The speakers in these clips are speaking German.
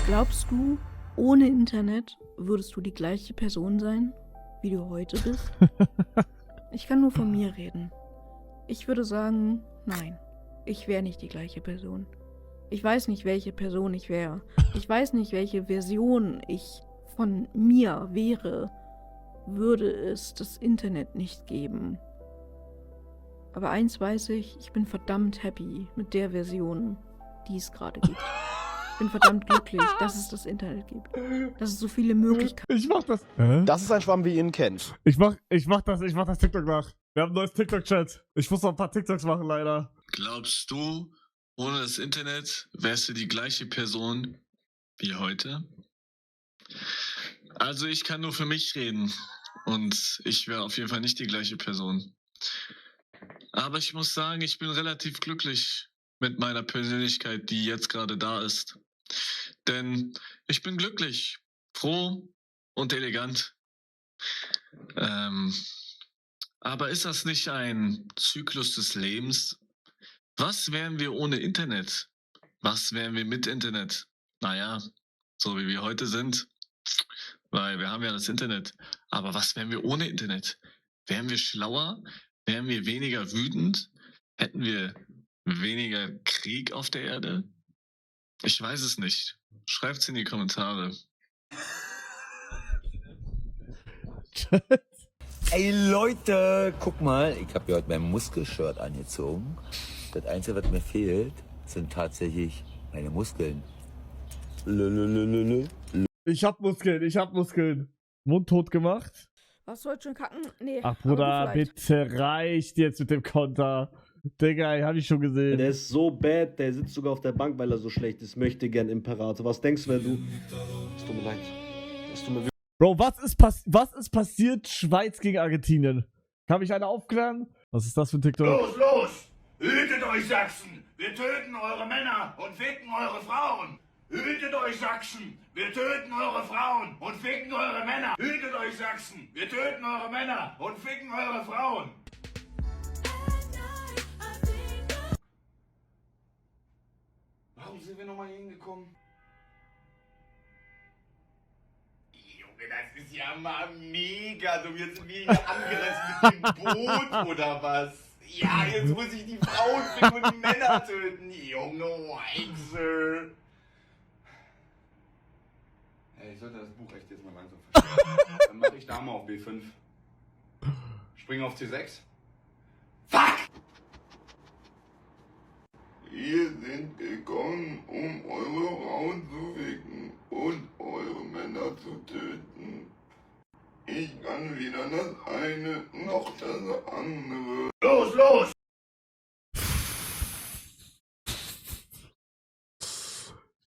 Glaubst du, ohne Internet würdest du die gleiche Person sein, wie du heute bist? Ich kann nur von mir reden. Ich würde sagen, nein, ich wäre nicht die gleiche Person. Ich weiß nicht, welche Person ich wäre. Ich weiß nicht, welche Version ich von mir wäre, würde es das Internet nicht geben. Aber eins weiß ich, ich bin verdammt happy mit der Version, die es gerade gibt. Ich bin verdammt glücklich, dass es das Internet gibt. Dass es so viele Möglichkeiten. Ich mach das. Das ist ein Schwamm, wie ihr ihn kennt. Ich mach das TikTok nach. Wir haben ein neues TikTok-Chat. Ich muss noch ein paar TikToks machen, leider. Glaubst du, ohne das Internet wärst du die gleiche Person wie heute? Also ich kann nur für mich reden und ich wäre auf jeden Fall nicht die gleiche Person. Aber ich muss sagen, ich bin relativ glücklich mit meiner Persönlichkeit, die jetzt gerade da ist. Denn ich bin glücklich, froh und elegant. Aber ist das nicht ein Zyklus des Lebens? Was wären wir ohne Internet? Was wären wir mit Internet? Naja, so wie wir heute sind. Weil wir haben ja das Internet. Aber was wären wir ohne Internet? Wären wir schlauer? Wären wir weniger wütend? Hätten wir weniger Krieg auf der Erde? Ich weiß es nicht. Schreibt's in die Kommentare. Ey Leute, guck mal, ich habe ja heute mein Muskelshirt angezogen. Das Einzige, was mir fehlt, sind tatsächlich meine Muskeln. Ich hab Muskeln. Mundtot gemacht. Hast du heute schon kacken? Nee. Ach Bruder, bitte reicht jetzt mit dem Konter. Digga, hab ich schon gesehen. Der ist so bad, der sitzt sogar auf der Bank, weil er so schlecht ist. Möchte gern Imperator. Was denkst du, wer du? Es tut mir leid. Es tut mir wirklich. Bro, was ist passiert? Schweiz gegen Argentinien. Kann mich einer aufklären? Was ist das für ein TikTok? Los, los! Hütet euch, Sachsen! Wir töten eure Männer und ficken eure Frauen! Hütet euch, Sachsen! Wir töten eure Frauen und ficken eure Männer! Hütet euch, Sachsen! Wir töten eure Männer und ficken eure Frauen! Warum sind wir nochmal hingekommen? Junge, das ist ja mal mega! Du wirst wieder angereist mit dem Boot oder was? Ja, jetzt muss ich die Frauen ficken und die Männer töten! Junge Weichsel! Ey, ich sollte das Buch echt jetzt mal langsam verstehen. Dann mache ich Dame auf B5. Spring auf C6. Fuck! Wir sind gekommen, um eure Frauen zu ficken und eure Männer zu töten. Ich kann weder das eine noch das andere. Los, los!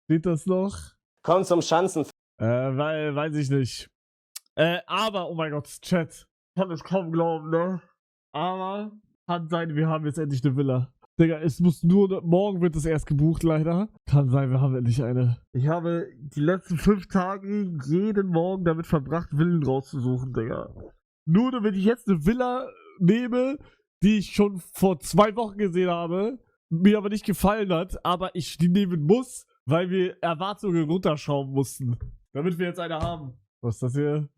Steht das noch? Komm zum Schanzen. Weiß ich nicht. Aber, oh mein Gott, Chat. Kann es kaum glauben, ne? Aber, kann sein, wir haben jetzt endlich eine Villa. Digga, es muss nur, morgen wird es erst gebucht, leider. Kann sein, wir haben endlich eine. Ich habe die letzten 5 Tage jeden Morgen damit verbracht, Villen rauszusuchen, Digga. Nur damit ich jetzt eine Villa nehme, die ich schon vor 2 Wochen gesehen habe, mir aber nicht gefallen hat, aber ich die nehmen muss, weil wir Erwartungen runterschrauben mussten. Damit wir jetzt eine haben. Was ist das hier?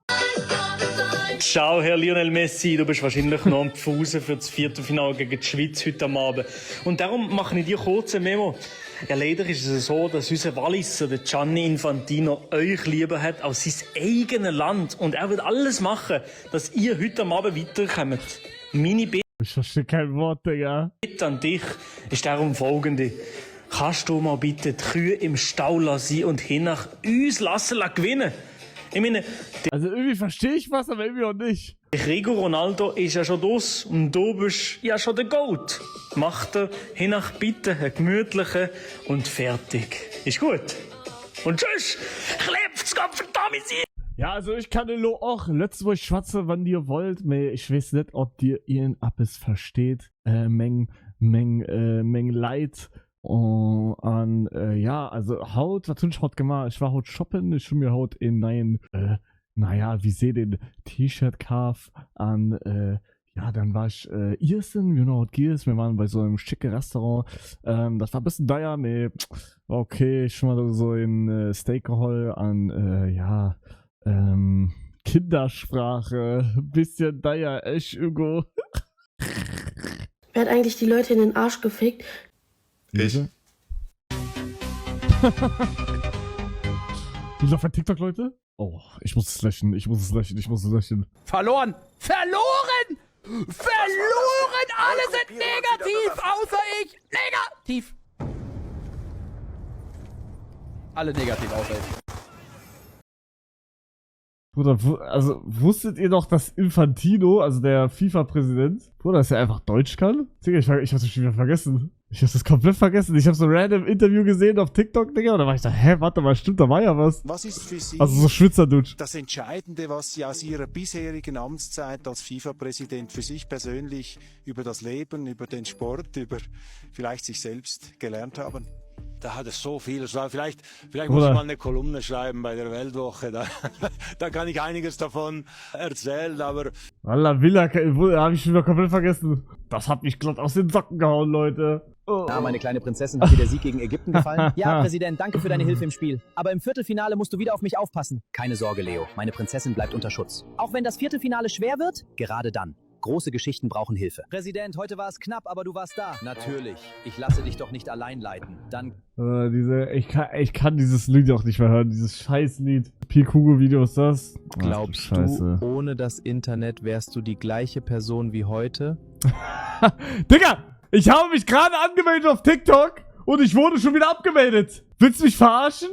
Ciao, Herr Lionel Messi. Du bist wahrscheinlich noch am Pfusen für das Viertelfinale gegen die Schweiz heute am Abend. Und darum mache ich dir kurz ein Memo. Ja, leider ist es so, dass unser Walliser, der Gianni Infantino, euch lieber hat als sein eigenes Land. Und er wird alles machen, dass ihr heute am Abend weiterkommt. Meine Bitte Ich verstehe kein Wort, Digga. an dich ist darum folgende. Kannst du mal bitte die Kühe im Stall lassen und hinach uns lassen gewinnen? Ich meine, Also irgendwie verstehe ich was, aber irgendwie auch nicht. Rigo Ronaldo ist ja schon das und du bist ja schon der Goat. Mach dir hinach bitte einen gemütlichen und fertig. Ist gut. Und tschüss, klebt's Gott verdammt sie. Ja, also ich kann den auch. Letztes Mal schwatze, wann ihr wollt. Ich weiß nicht, ob ihr ihn abes versteht. Meng Leid. Ja, also Haut, was tun ich heute gemacht? Ich war heute shoppen, ich habe mir heute in neuen, naja, wie seht ihr, T-Shirt kauf an, Ja, dann war ich Irsen, you know what Gears. Wir waren bei so einem schicken Restaurant. Das war ein bisschen teuer, nee, war okay. Schon mal so in Steak geholt an, Kindersprache. Ein bisschen teuer, echt, Hugo. Wer hat eigentlich die Leute in den Arsch gefickt? Ich. Wie läuft bei TikTok, Leute? Oh, ich muss es löschen. Verloren! Verloren! Verloren! Alle sind negativ, außer ich! Negativ! Alle negativ, außer ich. Bruder, also wusstet ihr doch, dass Infantino, also der FIFA-Präsident, Bruder, dass er einfach Deutsch kann? Digga, ich hab's schon wieder vergessen. Ich hab das komplett vergessen. Ich hab so ein random Interview gesehen auf TikTok, Digga, und da war ich da, warte mal, stimmt, da war ja was. Was ist für Sie Also so Schwitzerdutsch. das Entscheidende, was Sie aus Ihrer bisherigen Amtszeit als FIFA-Präsident für sich persönlich über das Leben, über den Sport, über vielleicht sich selbst gelernt haben? Da hat es so viel. Vielleicht muss Bruder. ich mal eine Kolumne schreiben bei der Weltwoche. Da kann ich einiges davon erzählen, aber... Wallah, Villa, hab ich schon wieder komplett vergessen. Das hat mich glatt aus den Socken gehauen, Leute. Oh. Na, meine kleine Prinzessin, hat dir der Sieg gegen Ägypten gefallen? Ja, Präsident, danke für deine Hilfe im Spiel. Aber im Viertelfinale musst du wieder auf mich aufpassen. Keine Sorge, Leo. Meine Prinzessin bleibt unter Schutz. Auch wenn das Viertelfinale schwer wird, gerade dann. Große Geschichten brauchen Hilfe. Präsident, heute war es knapp, aber du warst da. Natürlich. Ich lasse dich doch nicht allein leiten. Dann... Ich kann dieses Lied auch nicht mehr hören, dieses Scheißlied. Pikugo-Video ist das. Glaubst du, ohne das Internet wärst du die gleiche Person wie heute? Digga, ich habe mich gerade angemeldet auf TikTok und ich wurde schon wieder abgemeldet. Willst du mich verarschen?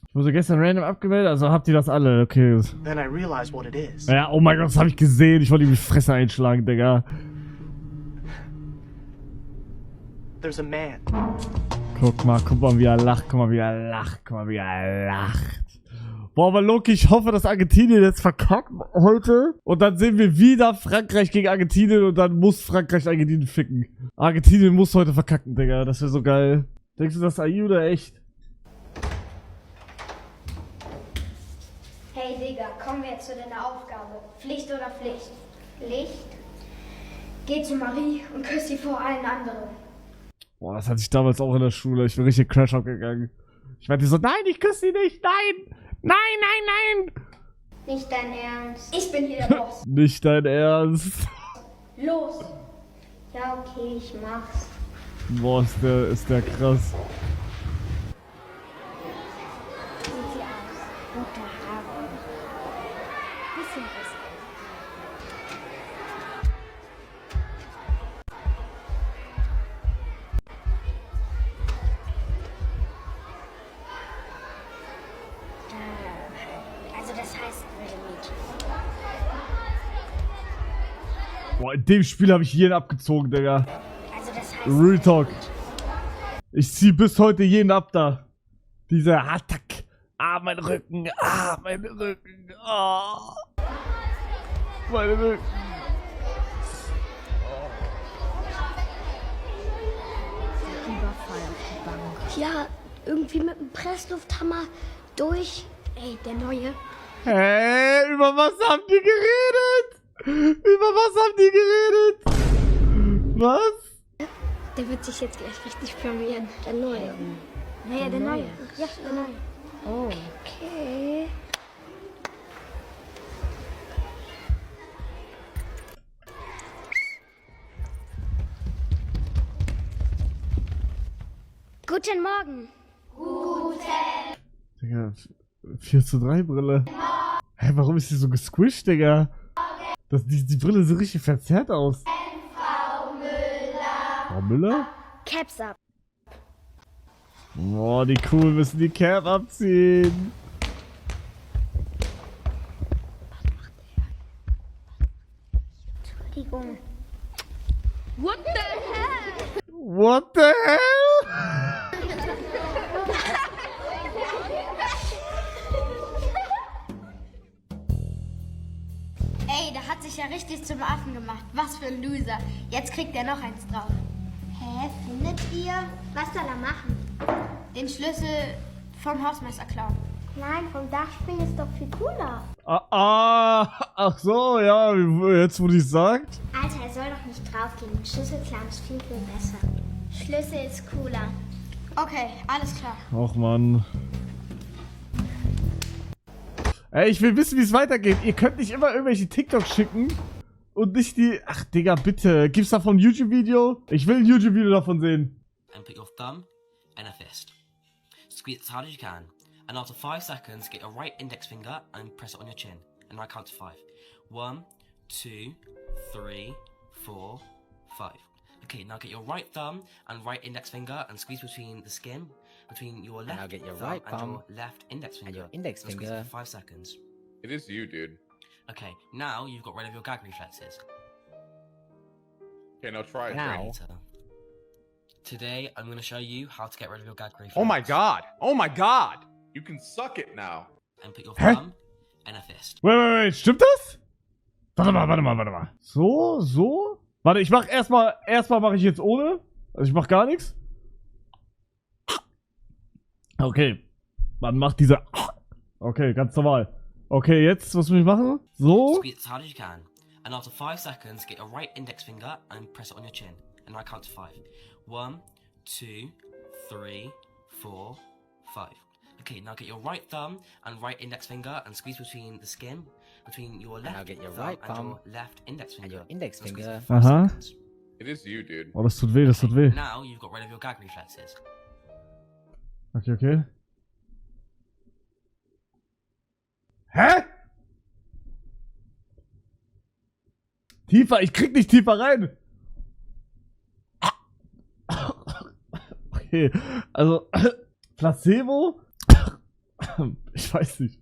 Ich wurde gestern random abgemeldet, also habt ihr das alle, okay. Then I realized what it is. Ja, oh mein Gott, das habe ich gesehen. Ich wollte ihm die Fresse einschlagen, Digga. There's a man. Guck mal wie er lacht, Boah, aber Loki, ich hoffe, dass Argentinien jetzt verkackt heute. Und dann sehen wir wieder Frankreich gegen Argentinien und dann muss Frankreich Argentinien ficken. Argentinien muss heute verkacken, Digga. Das wäre so geil. Denkst du, das ist AI oder echt? Hey Digga, kommen wir jetzt zu deiner Aufgabe. Pflicht oder Pflicht? Pflicht. Geh zu Marie und küss sie vor allen anderen. Boah, das hatte ich damals auch in der Schule. Ich bin richtig Crash abgegangen. Ich meinte so, nein, ich küsse sie nicht, nein! Nein! Nicht dein Ernst. Ich bin hier der Boss. Nicht dein Ernst. Los. Ja, okay, ich mach's. Boah, ist der krass. Sieht sie aus. Gute Haare. Bisschen besser. Also das heißt wilde Mädchen. Boah, in dem Spiel habe ich jeden abgezogen, Digga. Also das heißt Real Talk. Ich zieh bis heute jeden ab da. Dieser Attack. Mein Rücken. Mein Rücken. Mein Rücken. Überfall auf die Bank. Ja, irgendwie mit dem Presslufthammer durch. Ey, der neue. Hey, über was haben die geredet? Was? Der wird sich jetzt gleich richtig blamieren. Der neue. Naja, der neue. Ja, der neue. Oh. Okay. Guten Morgen. Digga, 4:3 Brille. Hä, warum ist die so gesquished, Digga? Die Brille sieht richtig verzerrt aus. Frau Müller? Caps ab. Boah, die Coolen müssen die Cap abziehen. Entschuldigung. What the hell? What the hell? Ey, der hat sich ja richtig zum Affen gemacht. Was für ein Loser. Jetzt kriegt er noch eins drauf. Hä, findet ihr? Was soll er machen? Den Schlüssel Vom Hausmeister klauen. Nein, vom Dachspringen ist doch viel cooler. Ach so, ja, jetzt wo ich sagt. Alter, er soll doch nicht draufgehen. Schlüssel klauen ist viel, viel besser. Schlüssel ist cooler. Okay, alles klar. Och Mann. Ey, ich will wissen, wie es weitergeht. Ihr könnt nicht immer irgendwelche TikToks schicken und nicht die... Ach, Digga, bitte. Gibt's davon ein YouTube-Video? Ich will ein YouTube-Video davon sehen. And put your thumb and a fist. Squeeze as hard as you can. And after 5 seconds, get your right index finger and press it on your chin. And I count to 5. 1, 2, 3, 4, 5. Okay, now get your right thumb and right index finger and squeeze between the skin, between your left get your thumb right and thumb your left index finger. and your index and squeeze finger. for 5 seconds. It is you, dude. Okay, now you've got rid of your gag reflexes. Okay, now try it. Now. Today, I'm going to show you how to get rid of your gag reflex. Oh my god! Oh my god! You can suck it now. And put your Hä? thumb and a fist. Wait, stimmt das? Warte mal. So? Warte, ich mach erstmal mache ich jetzt ohne. Also ich mach gar nichts. Okay. Man macht diese... Okay, ganz normal. Okay, jetzt, was muss ich machen? So. Squeeze as hard as you can. And after 5 seconds, get your right index finger and press it on your chin. And I count to 5. 1, 2, 3, 4, 5. Okay, now get your right thumb and right index finger and squeeze between the skin, between your left now get your thumb right and thumb your left index finger. and your index And squeeze finger. for 5 Aha. seconds. It is you, dude. Oh, das tut weh. Now you've got rid of your gag reflexes. Okay. Hä? Tiefer, ich krieg nicht tiefer rein. Okay, also Placebo? Ich weiß nicht.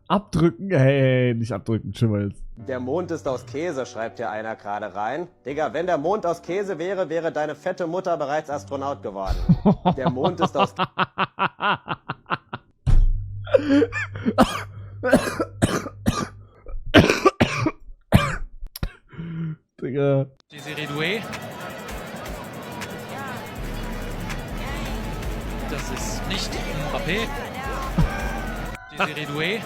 Abdrücken? Hey, nicht abdrücken, chill mal jetzt. Der Mond ist aus Käse, schreibt hier einer gerade rein. Digga, wenn der Mond aus Käse wäre, wäre deine fette Mutter bereits Astronaut geworden. Der Mond ist aus... Digga. Désiré Doué. Das ist nicht Mbappé. Désiré Doué.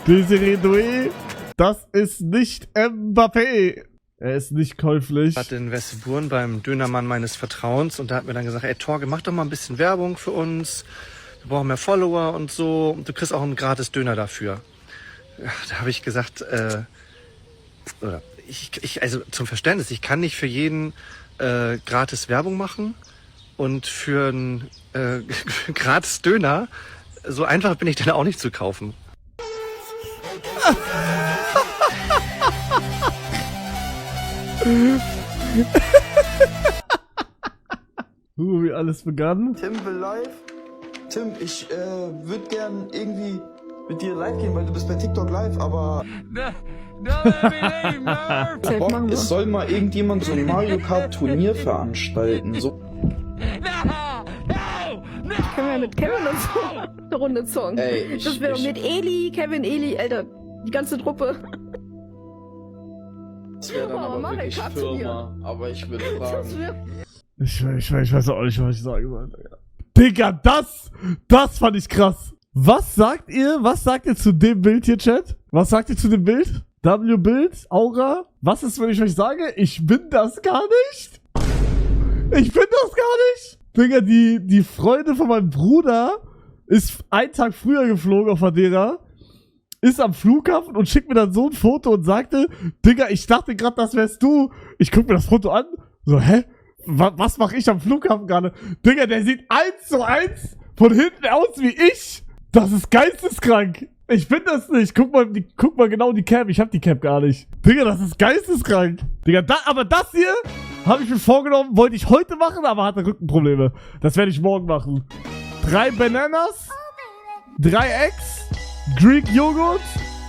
Désiré Doué, das ist nicht Mbappé. Er ist nicht käuflich. Ich war in Westburn beim Dönermann meines Vertrauens und da hat mir dann gesagt, ey Torge, mach doch mal ein bisschen Werbung für uns. Wir brauchen mehr Follower und so. Und du kriegst auch einen gratis Döner dafür. Ja, da habe ich gesagt, also zum Verständnis, ich kann nicht für jeden gratis Werbung machen und für einen gratis Döner, so einfach bin ich dann auch nicht zu kaufen. Wie alles begann. Tim will live. Tim, ich würde gern irgendwie mit dir live gehen, weil du bist bei TikTok live, aber... Bock, es soll mal irgendjemand so ein Mario Kart Turnier veranstalten. So. Können wir mit Kevin und so eine Runde zocken? Ey, das wäre mit Eli, Kevin, Alter, die ganze Truppe. Das wäre dann aber wirklich Firma, aber ich würde sagen... Ich weiß auch nicht, was ich sagen soll. Digga, das fand ich krass. Was sagt ihr zu dem Bild hier, Chat? Was sagt ihr zu dem Bild? W-Bild? Aura? Was ist, wenn ich euch sage, ich bin das gar nicht? Ich bin das gar nicht? Digga, die Freundin von meinem Bruder ist einen Tag früher geflogen auf Madeira, ist am Flughafen und schickt mir dann so ein Foto und sagte, Digga, ich dachte gerade, das wärst du. Ich guck mir das Foto an, so, hä? Was mache ich am Flughafen gerade? Digga, der sieht 1:1 von hinten aus wie ich. Das ist geisteskrank. Ich bin das nicht. Guck mal genau die Cap. Ich hab die Cap gar nicht. Digga, das ist geisteskrank. Digga, aber das hier habe ich mir vorgenommen, wollte ich heute machen, aber hatte Rückenprobleme. Das werde ich morgen machen. 3 Bananas, 3 Eggs, Greek Joghurt,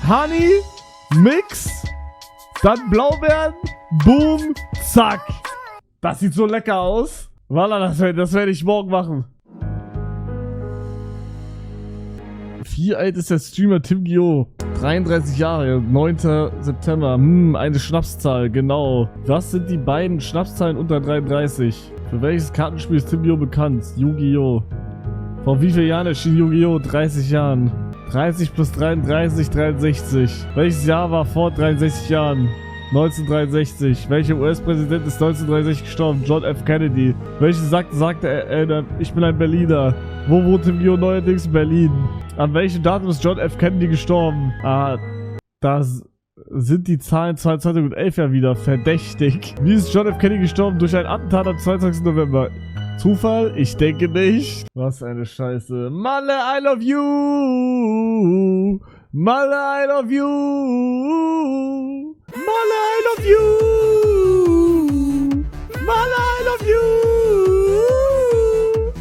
Honey, Mix, dann Blaubeeren, Boom, zack. Das sieht so lecker aus. Voilà, das werde ich morgen machen. Wie alt ist der Streamer Tim Gio? 33 Jahre, 9. September. Eine Schnapszahl, genau. Was sind die beiden Schnapszahlen unter 33? Für welches Kartenspiel ist Tim Gio bekannt? Yu-Gi-Oh! Vor wie vielen Jahren erschien Yu-Gi-Oh! 30 Jahren. 30 plus 33, 63. Welches Jahr war vor 63 Jahren? 1963. Welcher US-Präsident ist 1963 gestorben? John F. Kennedy. Welches sagte er, ich bin ein Berliner? Wo wohnt Yu-Gi-Oh! Neuerdings in Berlin? An welchem Datum ist John F. Kennedy gestorben? Da sind die Zahlen 2011 ja wieder verdächtig. Wie ist John F. Kennedy gestorben? Durch ein Attentat am 22. November. Zufall? Ich denke nicht. Was eine Scheiße. Malle, I love you. Malle, I love you. Malle, I love you. Malle, I love you.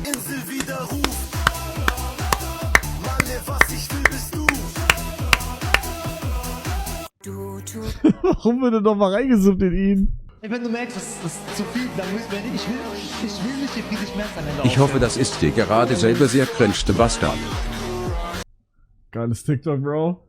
Insel widerruft. Malle, was ich will, bist du. Warum wird er noch mal reingezoomt in ihn? Wenn du merkst, das ist zu viel, dann müssen wir nicht. Ich will nicht hier Friedrich Merz am Ende. Ich hoffe, das ist dir gerade selber sehr cringe, Bastard. Geiles TikTok, Bro.